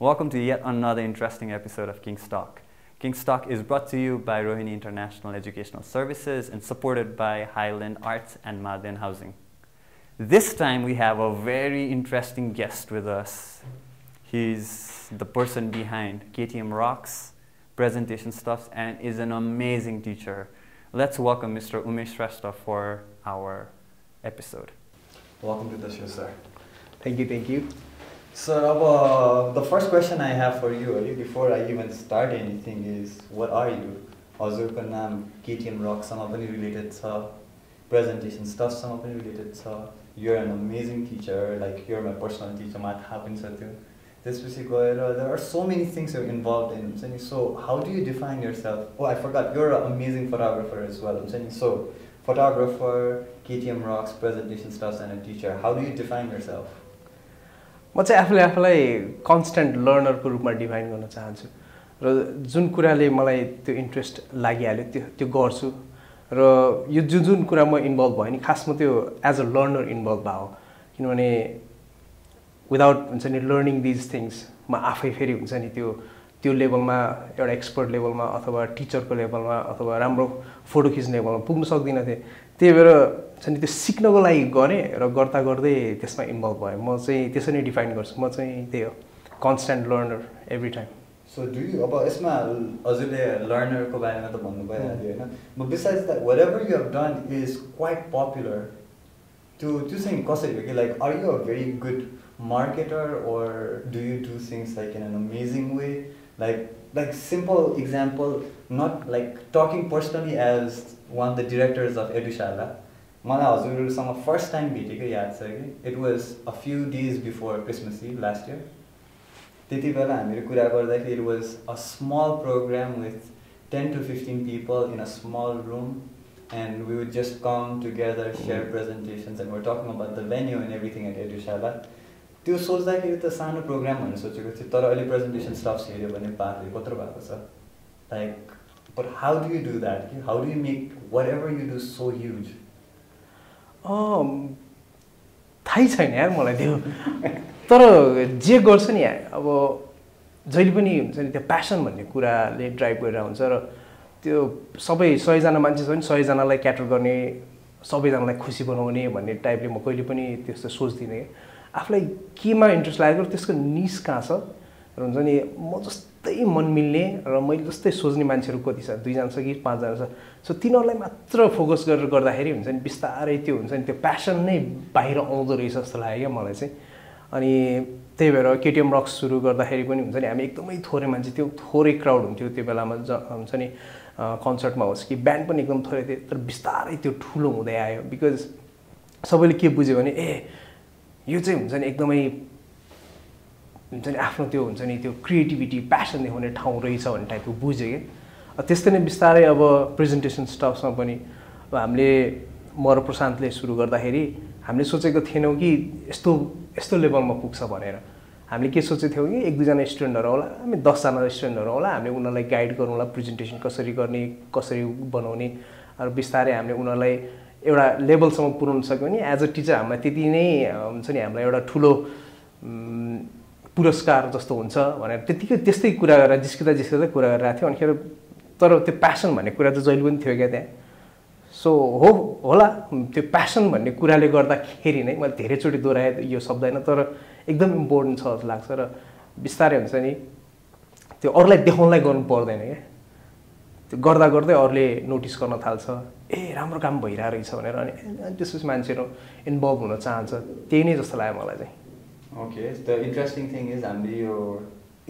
Welcome to yet another interesting episode of King's Talk. King's Talk is brought to you by Rohini International Educational Services and supported by Highland Arts and Madden Housing. This time we have a very interesting guest with us. He's the person behind ktmRocks, presentation stuff, and is an amazing teacher. Let's welcome Mr. Umes Shrestha for our episode. Welcome to the show, sir. Thank you. So, the first question I have for you, before I even start anything, is what are you? हजुरको नाम ktmRocks सँग पनि related छ, presentation stuff सँग पनि related छ. You're an amazing teacher, like you're my personal teacher. मलाई थाहा पनि छ त्यो. त्यसपछि गएर there are so many things you're involved in. So, how do you define yourself? Oh, I forgot. You're an amazing photographer as well. So, photographer, ktmRocks, presentation stuff, and a teacher. How do you define yourself? म चाहिँ आफूलाई constant लर्नरको रूपमा define गर्न चाहन्छु र जुन कुराले मलाई त्यो इन्ट्रेस्ट लागिहाल्यो त्यो गर्छु र यो जुन कुरा म इन्भल्भ भयो नि खासमा त्यो एज अ लर्नर इन्भल्भ भयो किनभने विदाउट हुन्छ नि लर्निङ दिज थिङ्स म आफै फेरि हुन्छ नि त्यो लेभलमा एउटा एक्सपर्ट लेभलमा अथवा टिचरको लेभलमा अथवा राम्रो फोटो खिच्ने लेभलमा पुग्न सक्दिनँ थिएँ त्यही भएर चाहिँ त्यो सिक्नको लागि गरेँ र गर्दा गर्दै त्यसमा इन्भल्भ भएँ म चाहिँ त्यसरी नै डिफाइन गर्छु म चाहिँ त्यही हो constant learner every time so do you अब यसमा हजुरले लर्नरको बारेमा त भन्नु भइहाल्यो होइन but besides that whatever you have done is quite popular त्यो चाहिँ कसरी हो कि like are you a very good marketer or do you do things like in an amazing way like simple example not like talking personally as one of the directors of Edushala मलाई हजुरसँग first time भेटेको याद छ कि it was a few days before Christmas Eve last year त्यति बेला हामीले कुरा गर्दाखेरि it was a small program with 10 to 15 people in a small room and we would just come together share presentations and we're talking about the venue and everything at Edushala त्यो सोच्दाखेरि त सानो programme भनेर सोचेको थियो तर अहिले presentation stuffs हेऱ्यो भने पार्टले कत्रो भएको छ like but how do you do that how do you make whatever you do so huge थाहै छैन यार मलाई त्यो तर जे गर्छ नि अब जहिले पनि हुन्छ नि त्यो प्यासन भन्ने कुराले ड्राइभ गरेर हुन्छ र त्यो सबै 100जना मान्छे छ भने 100जनालाई क्याटर गर्ने सबैजनालाई खुसी बनाउने भन्ने टाइपले म कहिले पनि त्यस्तो सोच्दिनँ आफूलाई केमा इन्ट्रेस्ट लागेको त्यसको निस कहाँ छ र हुन्छ नि म जस्तै मन मिल्ने र मैले जस्तै सोच्ने मान्छेहरू कति छ 2 जना छ कि 5 जना छ सो तिनीहरूलाई मात्र फोकस गरेर गर्दाखेरि हुन्छ नि बिस्तारै त्यो हुन्छ नि त्यो प्यासन नै बाहिर आउँदो रहेछ जस्तो लाग्यो क्या मलाई चाहिँ अनि त्यही भएर ktmRocks सुरु गर्दाखेरि पनि हुन्छ नि हामी एकदमै थोरै मान्छे त्यो थोरै क्राउड हुन्थ्यो त्यो बेलामा हुन्छ नि कन्सर्टमा होस् कि ब्यान्ड पनि एकदम थोरै थियो तर बिस्तारै त्यो ठुलो हुँदै आयो बिकज सबैले के बुझ्यो भने यो चाहिँ हुन्छ नि एकदमै हुन्छ नि आफ्नो त्यो हुन्छ नि त्यो क्रिएटिभिटी प्यासन देखाउने ठाउँ रहेछ भन्ने टाइपको बुझ्यो कि त्यस्तै नै बिस्तारै अब प्रेजेन्टेसन स्टफमा पनि अब हामीले म र प्रशान्तले सुरु गर्दाखेरि हामीले सोचेको थिएनौँ कि यस्तो लेभलमा पुग्छ भनेर हामीले के सोचेको थियौँ कि 1-2 जना स्टुडेन्टहरू होला हामी 10 जना स्टुडेन्टहरू होला हामीले उनीहरूलाई गाइड गरौँला प्रेजेन्टेसन कसरी गर्ने कसरी बनाउने र बिस्तारै हामीले उनीहरूलाई एउटा लेभलसम्म पुर्याउन सक्यो भने एज अ टिचर हामीलाई त्यति नै हुन्छ नि हामीलाई एउटा ठुलो पुरस्कार जस्तो हुन्छ भनेर त्यस्तै कुरा गरेर जिस्किँदा कुरा गरिरहेको थियो अनिखेर तर त्यो प्यासन भन्ने कुरा त जहिले पनि थियो क्या त्यहाँ सो होला त्यो प्यासन भन्ने कुराले गर्दाखेरि नै मैले धेरैचोटि दोहोऱ्याएँ यो शब्द होइन तर एकदम इम्पोर्टेन्ट छ जस्तो लाग्छ र बिस्तारै हुन्छ नि त्यो अरूलाई देखाउनलाई गर्नु पर्दैन क्या त्यो गर्दा गर्दै अरूले नोटिस गर्न थाल्छ राम्रो काम भइरहेको रहेछ भनेर अनि त्यसपछि मान्छेहरू इन्भल्भ हुन चाहन्छ त्यही नै जस्तो लाग्यो मलाई चाहिँ okay the interesting thing is हामीले यो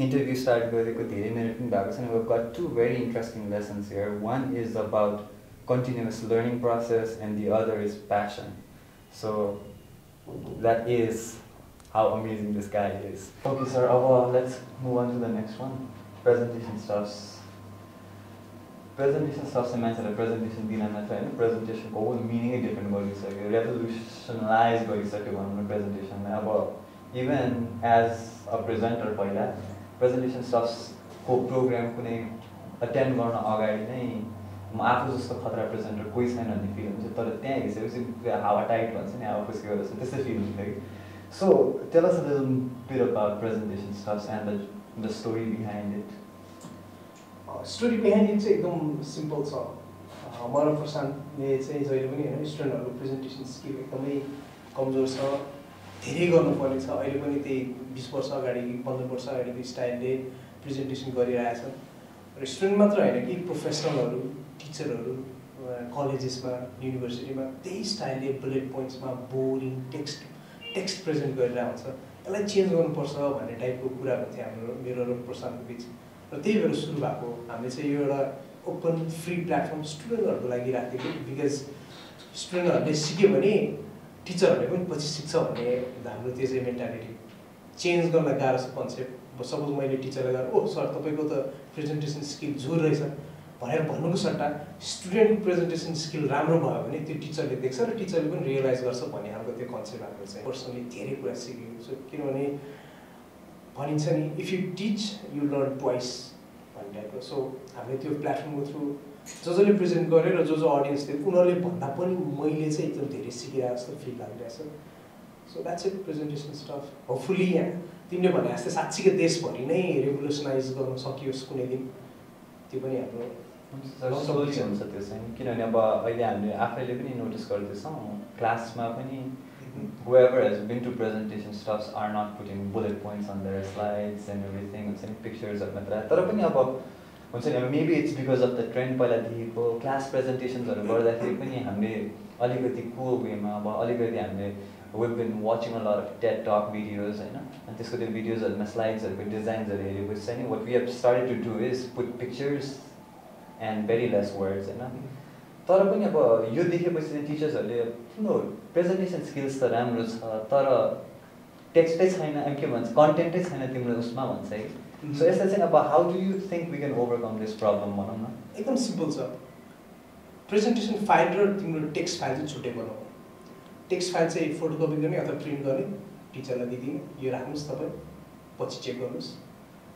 इन्टरभ्यू स्टार्ट गरेको धेरै मिनट पनि भएको छैन we got 2 very interesting lessons here one is about continuous learning process and the other is passion so that is how amazing this guy is okay sir let's move on to the next one presentation stuffs चाहिँ मान्छेलाई presentation दिन मात्र होइन प्रेजेन्टेसनको whole मिनिङै different गरिसक्यो रेभोल्युसनलाइज गरिसक्यो भनौँ न प्रेजेन्टेसनलाई अब इभन एज अ प्रेजेन्टर पहिला प्रेजेन्टेसन स्टफ्सको प्रोग्राम कुनै अटेन्ड गर्न अगाडि नै म आफू जस्तो खतरा प्रेजेन्टर कोही छैन भन्ने फिल हुन्छ तर त्यहाँ हेरिसकेपछि हावा टाइट भन्छ नि हावा फुस्केको जस्तो त्यस्तै फिल हुन्छ कि so tell us a little beet about presentation stuffs and the the story behind it? Story behind it चाहिँ एकदम सिम्पल छ। मलाई प्रशान्तले चाहिँ जहिले पनि होइन स्टुडेन्टहरूको प्रेजेन्टेसन स्किल एकदमै कमजोर छ, धेरै गर्नुपर्ने छ। अहिले पनि त्यही 20 वर्ष अगाडि 15 वर्ष अगाडिको स्टाइलले प्रेजेन्टेसन गरिरहेछ। र स्टुडेन्ट मात्र होइन कि प्रोफेसनलहरू, टिचरहरू कलेजेसमा, युनिभर्सिटीमा त्यही स्टाइलले बुलेट पोइन्ट्समा बोरिङ टेक्स्ट प्रेजेन्ट गरिरहेको हुन्छ। यसलाई चेन्ज गर्नुपर्छ भन्ने टाइपको कुराहरू थियो हाम्रो मेरो र प्रशान्तको बिच। र त्यही भएर सुरु भएको हामीले चाहिँ यो एउटा ओपन फ्री प्लेटफर्म स्टुडेन्टहरूको लागि राखेको। बिकज स्टुडेन्टहरूले सिक्यो भने टिचरहरूले पनि पछि सिक्छ भन्ने हाम्रो त्यो चाहिँ मेन्टालिटी। चेन्ज गर्न गाह्रो छ कन्सेप्ट। सपोज मैले टिचरलाई गएर ओ सर तपाईँको त प्रेजेन्टेसन स्किल जोर रहेछ भनेर भन्नुको सट्टा स्टुडेन्टको प्रेजेन्टेसन स्किल राम्रो भयो भने त्यो टिचरले देख्छ र टिचरले पनि रियलाइज गर्छ भन्ने खालको त्यो कन्सेप्ट हाम्रो चाहिँ पर्सनली धेरै कुरा सिकेको छु। किनभने भनिन्छ नि if you teach you learn twice भन्ने टाइपको। सो हामीले त्यो प्लेटफर्मको थ्रु जसले प्रेजेन्ट गरे र जो अडियन्स थियो उनीहरूले भन्दा पनि मैले चाहिँ एकदम धेरै सिकिरहेको जस्तो फिल लागिरहेछ। So that's it presentation stuff. Hopefully यहाँ तिमीले भने जस्तै साँच्चीकै देशभरि नै रेभोल्युसनाइज गर्न सकियोस् कुनै दिन, त्यो पनि हाम्रो हुन्छ त्यो चाहिँ। किनभने अब अहिले हामीले आफैले पनि नोटिस गर्दैछौँ क्लासमा पनि whoever has been to presentation stuffs are not putting bullet points on their slides and everything, हुन्छ नि पिक्चर्सहरू मात्र। तर पनि अब हुन्छ नि maybe it's because of the trend पहिलादेखिको क्लास प्रेजेन्टेसन्सहरू गर्दाखेरि पनि हामीले अलिकति कुल वेमा अब अलिकति हामीले we've been watching a lot of TED Talk videos, होइन, अनि त्यसको त्यो भिडियोजहरूमा स्लाइड्सहरूको डिजाइन्सहरू हेरेपछि चाहिँ what we have started to do is put pictures and very less words, होइन। तर पनि अब यो देखेपछि चाहिँ टिचर्सहरूले तिम्रो प्रेजेन्टेसन स्किल्स त राम्रो छ तर टेक्स्टै छैन, के भन्छ कन्टेन्टै छैन तिम्रो उसमा भन्छ है। सो यसलाई चाहिँ अब how do you think we can overcome this problem भनौँ न? एकदम सिम्पल छ। प्रेजेन्टेसन फाइल र तिम्रो टेक्स्ट फाइल चाहिँ छुट्टै बनाऊ। टेक्स्ट फाइल चाहिँ फोटोकपी गर्ने अथवा प्रिन्ट गर्ने, टिचरलाई दिदिने, यो राख्नुहोस् तपाईँ, पछि चेक गर्नुहोस्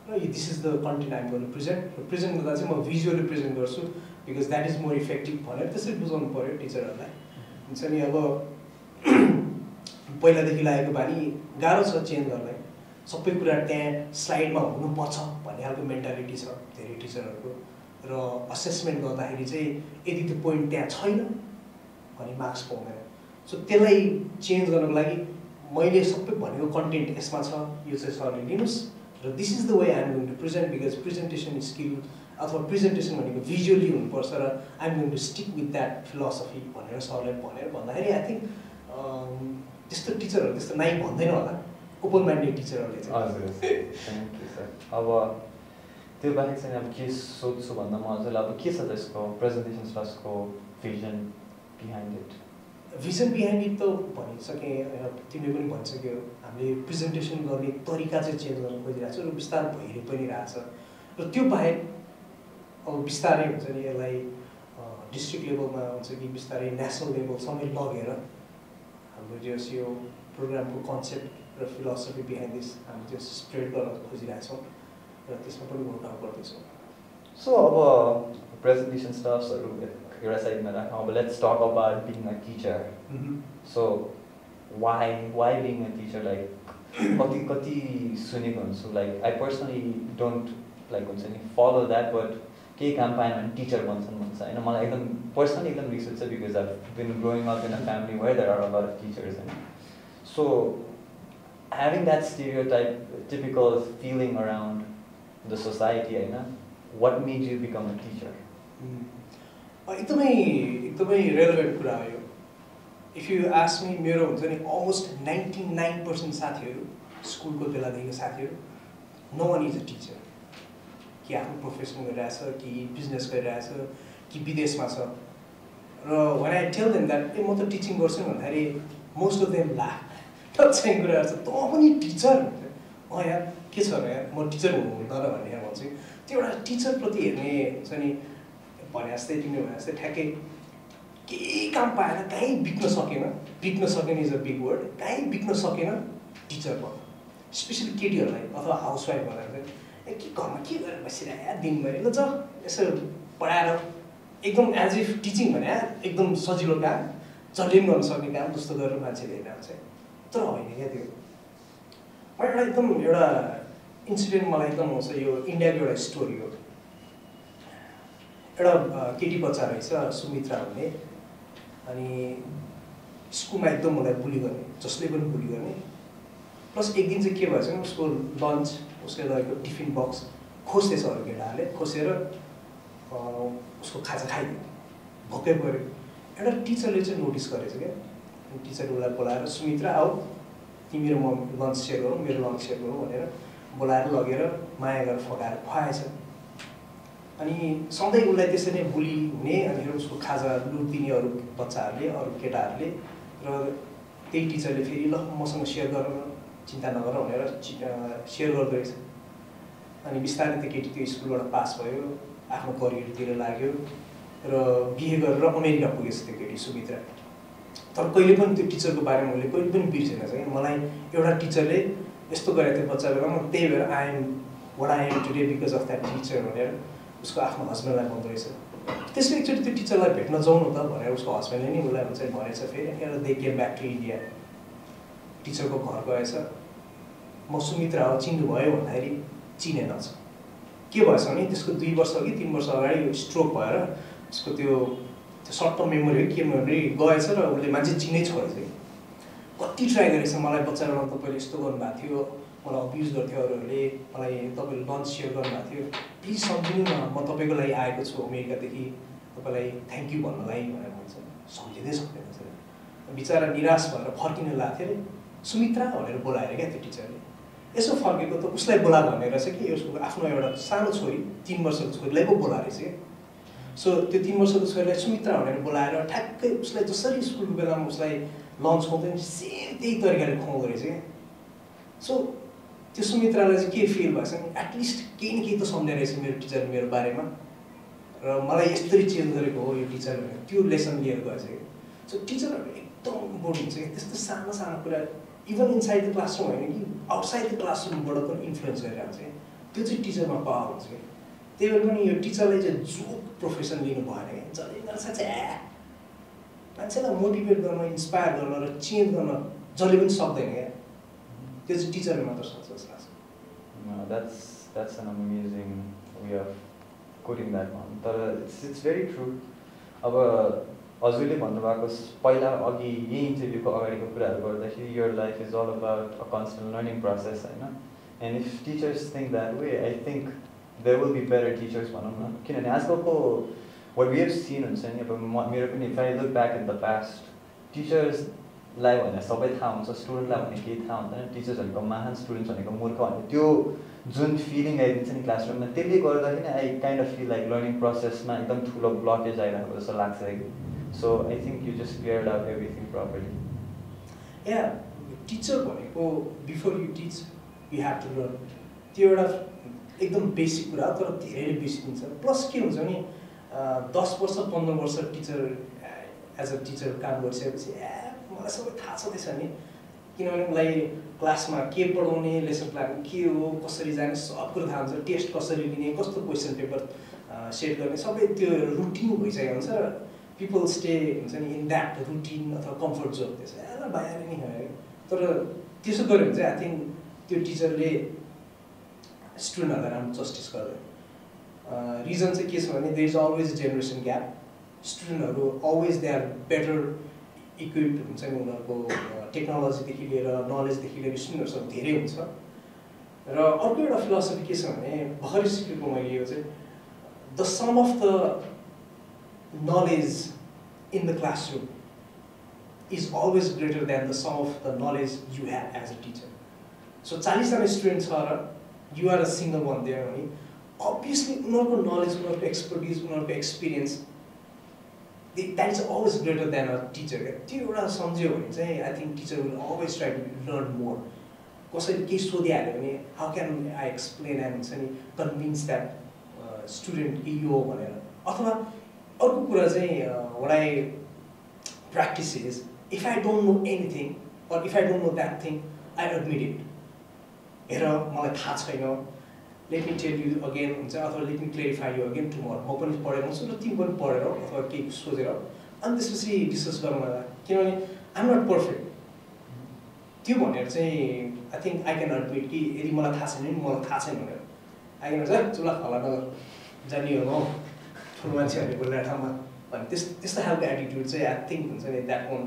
र this is the content I'm गर्नु प्रेजेन्ट। र प्रेजेन्ट गर्दा चाहिँ म भिजुअली प्रेजेन्ट गर्छु because that is more effective भनेर त्यसरी बुझाउनु पऱ्यो टिचरहरूलाई। हुन्छ नि अब पहिलादेखि लागेको बानी गाह्रो छ चेन्ज गर्नलाई, सबै कुरा त्यहाँ स्लाइडमा हुनुपर्छ भन्ने खालको मेन्टालिटी छ धेरै टिचरहरूको। र असेसमेन्ट गर्दाखेरि चाहिँ यदि त्यो पोइन्ट त्यहाँ छैन भने मार्क्स पाउँदैन। सो त्यसलाई चेन्ज गर्नको लागि मैले सबै भनेको कन्टेन्ट यसमा छ, यो चाहिँ सरले लिनुहोस् र this is the way I'm going to present because presentation skill अथवा प्रेजेन्टेसन भनेको भिजुअली हुनुपर्छ र I'm going to stick with that philosophy भनेर सरलाई भनेर भन्दाखेरि आई थिङ्क त्यस्तो टिचरहरू त्यस्तो नाइ भन्दैन होला ओपन माइन्डेड टिचरहरूले चाहिँ। हजुर थ्याङ्क यू सर। अब त्यो बाहेक चाहिँ अब के सोध्छु भन्दा म हजुरलाई अब के छ त्यसको प्रेजेन्टेसन स्लसको vision behind it? Vision behind it त भनिसकेँ होइन, तिमीले पनि भनिसक्यो। हामीले प्रेजेन्टेसन गर्ने तरिका चाहिँ चेन्ज गर्न खोजिरहेको छ र बिस्तारै भइरहे पनि रहेछ। र त्यो बाहेक अब बिस्तारै हुन्छ नि यसलाई डिस्ट्रिक्ट लेभलमा हुन्छ कि बिस्तारै नेसनल लेभलसम्मै लगेर हाम्रो जस यो प्रोग्रामको कन्सेप्ट र फिलोसफी बिहाइन्ड दिस हामी त्यो स्प्रेड गर्न खोजिरहेछौँ र त्यसमा पनि वर्कआउट गर्दैछौँ। सो अब प्रेजेन्टेसन स्टफ्सहरू एउटा साइडमा राखौँ, अब let's talk about being a teacher. So why being a teacher like कति सुनेको हुन्छु, like I personally don't like हुन्छ नि फलो द्याट, बट केही काम पाएन भने टिचर बन्छन् भन्छ होइन। मलाई एकदम पर्सनली एकदम रिस उठ्छ because I been growing up in a family where there are a lot of teachers होइन। So having that stereotype typical feeling around the society होइन, what made you become a teacher? एकदमै एकदमै relevant कुरा हो यो। If you ask me, मेरो हुन्छ नि अलमोस्ट 99% साथीहरू स्कुलको बेलादेखिको साथीहरू no one is a teacher. कि आफ्नो प्रोफेसन गरिरहेछ कि बिजनेस गरिरहेछ कि विदेशमा छ। र one I tell them that म त टिचिङ गर्छु भन्दाखेरि मोस्ट अफ देम लाफ चाहिँ कुराहरू छ, तँ पनि टिचर हुन्छ? यार के छ र यार म टिचर हुनु हुँदैन भन्ने भन्छु। त्यो एउटा टिचरप्रति हेर्ने हुन्छ नि भने जस्तै तिमीले भने जस्तै ठ्याक्कै केही काम पाएर कहीँ बिक्न सकेन इज अ बिग वर्ड, कहीँ बिक्न सकेन टिचर भयो। स्पेसली केटीहरूलाई अथवा हाउसवाइफहरूलाई चाहिँ के घरमा के गरेर बसिरह दिनभरि ल जाऊ यसो पढाएर एकदम एज इफ टिचिङ भने एकदम सजिलो काम, जसले पनि गर्न सक्ने काम जस्तो गरेर मान्छेले हेरिरहेको छ। तर होइन क्या त्यो एउटा एकदम एउटा इन्सिडेन्ट मलाई एकदम आउँछ यो इन्डियाको एउटा स्टोरी हो एउटा केटी बच्चा रहेछ सुमित्रा भन्ने अनि स्कुलमा एकदम मलाई बुली गर्ने जसले पनि बुली गर्ने प्लस एक दिन चाहिँ के भएछ भने उसको लन्च उसले लगेको टिफिन बक्स खोज्दैछ अरू केटाहरूले खोसेर उसको खाजा खाइदियो भोकै पऱ्यो एउटा टिचरले चाहिँ नोटिस गरेछ क्या टिचरले उसलाई बोलाएर सुमित्रा आऊ तिमी र म लन्च सेयर गरौँ मेरो लन्च सेयर गरौँ भनेर बोलाएर लगेर माया गरेर फकाएर खुवाएछ अनि सधैँ उसलाई त्यसरी नै बुली हुने अनि उसको खाजा लुट दिने अरू बच्चाहरूले अरू केटाहरूले र त्यही टिचरले फेरि ल मसँग सेयर गर चिन्ता नगर भनेर सेयर गर्दो रहेछ अनि बिस्तारै त्यो केटी त्यो स्कुलबाट पास भयो आफ्नो करियरतिर लाग्यो र बिहे गरेर अमेरिका पुगेछ त्यो केटी सुमित्रा तर कहिले पनि त्यो टिचरको बारेमा उसले कहिले पनि बिर्सेन छ क्या मलाई एउटा टिचरले यस्तो गरेको थियो बच्चा बेलामा त्यही भएर I'm what I am today because of that teacher भनेर उसको आफ्नो हस्बेन्डलाई भन्दो रहेछ त्यसले एकचोटि त्यो टिचरलाई भेट्न जाउँ न त भनेर उसको हस्बेन्डले नि उसलाई भन्छ भनेछ फेरि अनि they came back to India टिचरको घर गएछ म सुमित्रा हो चिन्नुभयो भन्दाखेरि चिनेनछ के भएछ भने त्यसको 2 वर्ष अघि 3 वर्ष अगाडि स्ट्रोक भएर उसको त्यो सर्ट टर्म मेमोरी हो के मेमोरी गएछ र उसले मान्छे चिनै छोडेछ कति ट्राई गरेछ मलाई बच्चा बेलामा तपाईँले यस्तो गर्नुभएको थियो मलाई अब्युज गर्थ्यो अरूहरूले मलाई तपाईँले लन्च सेयर गर्नुभएको थियो प्लिज सम्झिनु न म तपाईँको लागि आएको छु अमेरिकादेखि तपाईँलाई थ्याङ्क यू भन्नलाई भनेर भन्छ सम्झिँदै सक्दैन सर बिचरा निराश भएर फर्किन लाग्थ्यो अरे सुमित्रा भनेर बोलाएर क्या त्यो टिचरले यसो फर्केको त उसलाई बोला भनेर चाहिँ कि उसको आफ्नो एउटा सानो छोरी 3 वर्षको छोरीलाई पो बोला रहेछ क्या सो त्यो 3 वर्षको छोरीलाई सुमित्रा भनेर बोलाएर ठ्याक्कै उसलाई जसरी स्कुलको बेलामा उसलाई लन्च खुवाउँथ्यो नि सेम त्यही तरिकाले खुवाउँदो रहेछ क्या सो त्यो सुमित्रालाई चाहिँ के फिल भएको छ नि एटलिस्ट केही न केही त सम्झाइ रहेछ मेरो टिचरले मेरो बारेमा र मलाई यसरी चेन्ज गरेको हो यो टिचर भनेर त्यो लेसन लिएर गएछ क्या सो टिचरहरू एकदम इम्पोर्टेन्ट हुन्छ क्या त्यस्तो सानो सानो कुरा इभन इनसाइड द क्लासरुम होइन कि आउटसाइड द क्लासरुमबाट पनि इन्फ्लुएन्स गरिरहेको छ त्यो चाहिँ टिचरमा पावर हुन्छ क्या त्यही भएर पनि यो टिचरलाई चाहिँ जोक प्रोफेसन लिनु भएन क्या जसले गर्छ चाहिँ मान्छेलाई मोटिभेट गर्न इन्सपायर गर्न र चेन्ज गर्न जसले पनि सक्दैन क्या त्यो चाहिँ टिचरले मात्र सक्छ जस्तो लाग्छ That's an amazing way of putting that one. तर it's very true. अब हजुरले भन्नुभएको पहिला अघि यही इन्टरभ्यूको अगाडिको कुराहरू गर्दाखेरि your life is all about a constant learning process होइन and if teachers think that way I think there will be better teachers भनौँ न किनभने आजकलको what we have seen हुन्छ नि अब मेरो पनि if I look back in the past टिचर्सलाई भने सबै थाहा हुन्छ स्टुडेन्टलाई भने केही थाहा हुँदैन टिचर्स भनेको महान स्टुडेन्ट्स भनेको मूर्ख भने त्यो जुन फिलिङ आइदिन्छ नि क्लासरुममा त्यसले गर्दाखेरि I kind of feel like learning प्रोसेसमा एकदम ठुलो ब्लकेज आइरहेको जस्तो लाग्छ कि so I think you just cleared out everything properly या टिचर भनेको before you teach you have to learn त्यो एउटा एकदम बेसिक कुरा तर धेरै बेसिक हुन्छ प्लस के हुन्छ भने 10 वर्ष 15 वर्ष टिचर एज अ टिचर काम गरिसकेपछि मलाई सबै थाहा छँदैछ नि किनभने उसलाई क्लासमा के पढाउने लेसन प्लान के हो कसरी जाने सब कुरो थाहा हुन्छ टेस्ट कसरी लिने कस्तो क्वेसन पेपर सेट गर्ने सबै त्यो रुटिन भइसकेको हुन्छ र पिपल स्टे हुन्छ नि इन द्याट रुटिन अथवा कम्फर्ट जोन त्यसो भइहाल्यो नि तर त्यसो गऱ्यो भने चाहिँ आई थिङ्क त्यो टिचरले स्टुडेन्टहरूलाई राम्रो जस्टिस गर्दैन रिजन चाहिँ के छ भने there is always generation gap स्टुडेन्टहरू always they are better equipped हुन्छ नि उनीहरूको टेक्नोलोजीदेखि लिएर नलेजदेखि लिएर स्टुडेन्टहरूसँग धेरै हुन्छ र अर्को एउटा फिलोसफी के छ भने भर्खरै सिकेको मैले यो चाहिँ the sum of the knowledge in the classroom is always greater than the sum of the knowledge you have as a teacher so 40जना स्टुडेन्ट छ र you are a single one there भने अभियसली उनीहरूको knowledge उनीहरूको expertise उनीहरूको experience that is always greater than a teacher क्या त्यो एउटा सम्झ्यो भने चाहिँ I think teacher will always try to learn more कसैले केही सोधिहाल्यो भने how can I explain and हुन्छ नि कन्भिन्स द्याट स्टुडेन्ट यो हो भनेर अथवा अर्को कुरा चाहिँ what I practise is if I don't know anything or if I don't know that thing I admit it हेर मलाई थाहा छैन let me tell you again हुन्छ अथवा let me clarify you again tomorrow म पनि पढेर आउँछु र तिमी पनि पढेर अथवा केही सोधेर अनि त्यसपछि डिस्कस गरौँ होला किनभने आइएम नट पर्फेक्ट त्यो भनेर चाहिँ I think I can admit कि यदि मलाई थाहा छैन भने मलाई थाहा छैन भनेर आई क्यान चाहिँ चुला खला नगर जाने हो ठुलो मान्छेहरूले बोलेर ठाउँमा भने त्यस्तो खालको एटिट्युड चाहिँ आई थिङ्क हुन्छ नि द्याट वान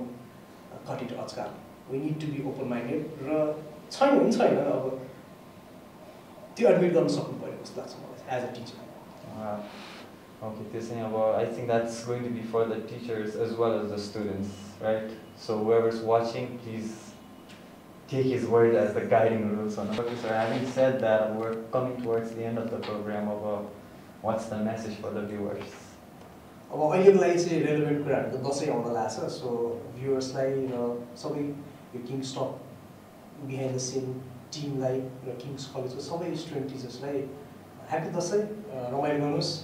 कट इट आजकल we need to be open minded र छैन पनि छैन अब त्यो एडमिट गर्न सक्नु पऱ्यो जस्तो लाग्छ मलाई as a teacher Okay, this thing about, I think that's going to be for the teachers as well as the students, right? So whoever's watching, please take his word as the guiding rules. Okay, so having said that, we're coming towards the end of the program. What's the message for the viewers? अब अहिलेको लागि चाहिँ relevant कुराहरू त दसैँ आउन लाग्छ so भ्युवर्सलाई र सबै यो Kings Talk behind the scene टिमलाई र किङ्स कलेजको सबै स्टुडेन्ट टिचर्सलाई ह्याप्पी दसैँ रमाइलो गर्नुहोस्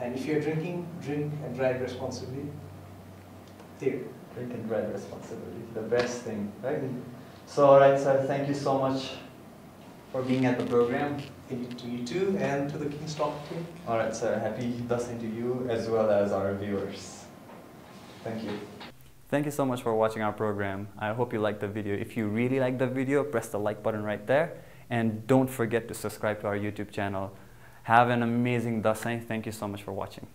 and if you're drinking, drink and drive responsibly. There. Drink and drive responsibly, the best thing, right? So alright sir, thank you so much for being at the program. Thank you to you too and to the King's Talk team. Alright sir, happy Dasai to you as well as our viewers. Thank you. Thank you so much for watching our program. I hope you liked the video. If you really liked the video, press the like button right there. And don't forget to subscribe to our YouTube channel. Have an amazing Dasai. Thank you so much for watching.